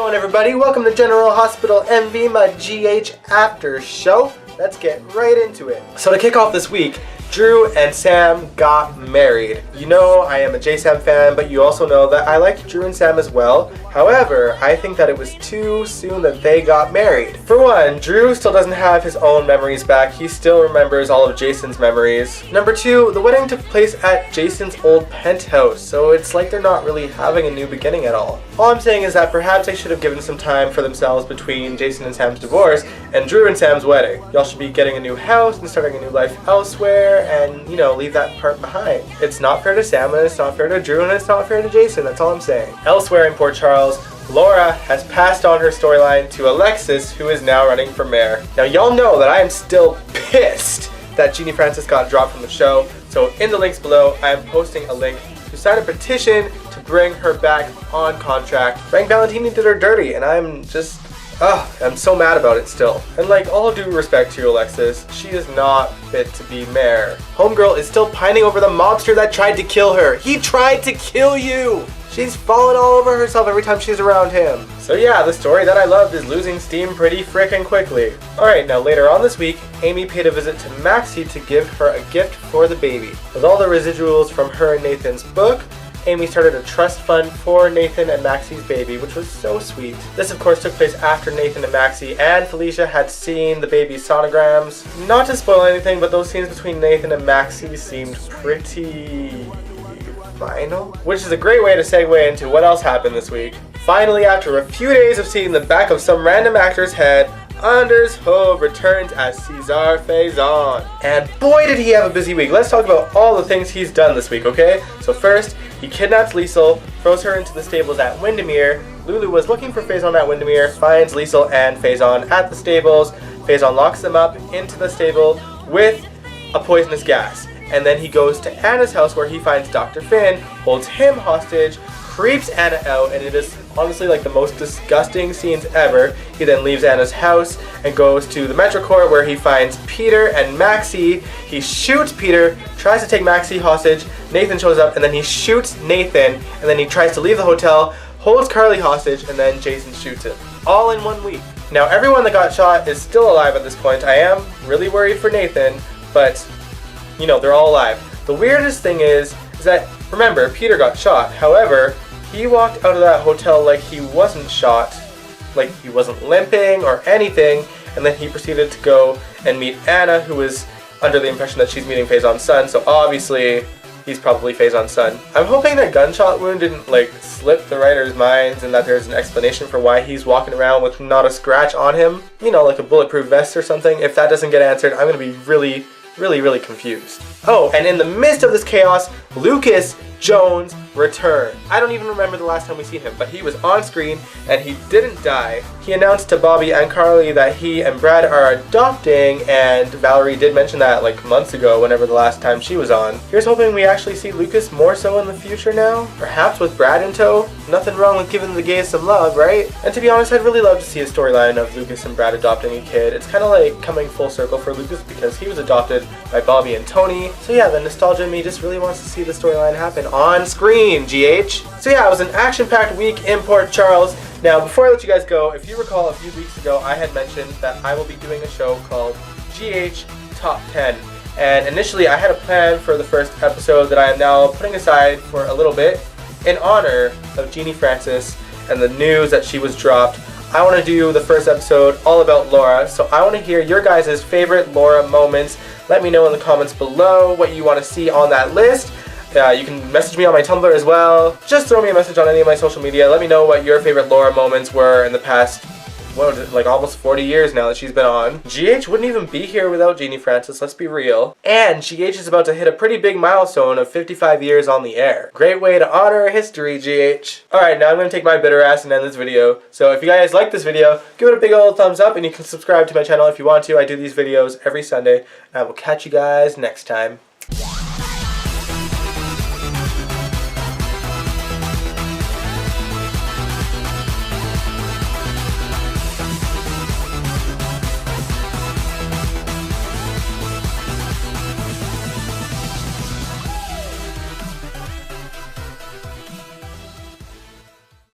going, everybody? Welcome to General Hospital MV, my GH after show. Let's get right into it. So to kick off this week, Drew and Sam got married. You know I am a J-Sam fan, but you also know that I like Drew and Sam as well. However, I think that it was too soon that they got married. For one, Drew still doesn't have his own memories back. He still remembers all of Jason's memories. Number two, the wedding took place at Jason's old penthouse, so it's like they're not really having a new beginning at all. All I'm saying is that perhaps they should have given some time for themselves between Jason and Sam's divorce and Drew and Sam's wedding. Y'all should be getting a new house and starting a new life elsewhere and, you know, leave that part behind. It's not fair to Sam, and it's not fair to Drew, and it's not fair to Jason. That's all I'm saying. Elsewhere in Port Charles, Laura has passed on her storyline to Alexis, who is now running for mayor. Now, y'all know that I am still pissed that Genie Francis got dropped from the show, so in the links below, I am posting a link to sign a petition to bring her back on contract. Frank Valentini did her dirty, and I'm so mad about it still. And like, all due respect to you, Alexis, she is not fit to be mayor. Homegirl is still pining over the mobster that tried to kill her. He tried to kill you! She's falling all over herself every time she's around him. So yeah, the story that I loved is losing steam pretty frickin' quickly. Alright, now later on this week, Amy paid a visit to Maxie to give her a gift for the baby. With all the residuals from her and Nathan's book, Amy started a trust fund for Nathan and Maxie's baby, which was so sweet. This of course took place after Nathan and Maxie and Felicia had seen the baby's sonograms. Not to spoil anything, but those scenes between Nathan and Maxie seemed pretty final. Which is a great way to segue into what else happened this week. Finally, after a few days of seeing the back of some random actor's head, Anders Hove returns as Cesar Faison. And boy did he have a busy week. Let's talk about all the things he's done this week, okay? So first, he kidnaps Liesel, throws her into the stables at Windermere. Lulu was looking for Faison at Windermere, finds Liesel and Faison at the stables. Faison locks them up into the stable with a poisonous gas. And then he goes to Anna's house where he finds Dr. Finn, holds him hostage, creeps Anna out, and it is honestly like the most disgusting scenes ever. He then leaves Anna's house and goes to the Metro Court where he finds Peter and Maxie. He shoots Peter, tries to take Maxie hostage. Nathan shows up and then he shoots Nathan, and then he tries to leave the hotel, holds Carly hostage, and then Jason shoots him. All in 1 week. Now everyone that got shot is still alive at this point. I am really worried for Nathan, but you know, they're all alive. The weirdest thing is that, remember, Peter got shot. However, he walked out of that hotel like he wasn't shot, like he wasn't limping or anything, and then he proceeded to go and meet Anna, who was under the impression that she's meeting Faison's son, so obviously he's probably Faison's son. I'm hoping that gunshot wound didn't like slip the writer's minds and that there's an explanation for why he's walking around with not a scratch on him. You know, like a bulletproof vest or something. If that doesn't get answered, I'm gonna be really confused. Oh, and in the midst of this chaos, Lucas Jones returned. I don't even remember the last time we seen him, but he was on screen and he didn't die. He announced to Bobby and Carly that he and Brad are adopting, and Valerie did mention that like months ago whenever the last time she was on. Here's hoping we actually see Lucas more so in the future now, perhaps with Brad in tow. Nothing wrong with giving the gays some love, right? And to be honest, I'd really love to see a storyline of Lucas and Brad adopting a kid. It's kind of like coming full circle for Lucas because he was adopted by Bobby and Tony. So yeah, the nostalgia in me just really wants to see the storyline happen on screen, GH. So yeah, it was an action-packed week in Port Charles. Now, before I let you guys go, if you recall a few weeks ago, I had mentioned that I will be doing a show called GH Top 10. And initially, I had a plan for the first episode that I am now putting aside for a little bit in honor of Genie Francis and the news that she was dropped. I want to do the first episode all about Laura, so I want to hear your guys' favorite Laura moments. Let me know in the comments below what you want to see on that list. You can message me on my Tumblr as well. Just throw me a message on any of my social media. Let me know what your favorite Laura moments were in the past, what was it, like almost 40 years now that she's been on. GH wouldn't even be here without Genie Francis, let's be real. And GH is about to hit a pretty big milestone of 55 years on the air. Great way to honor history, GH. Alright, now I'm going to take my bitter ass and end this video. So if you guys like this video, give it a big old thumbs up, and you can subscribe to my channel if you want to. I do these videos every Sunday, and I will catch you guys next time.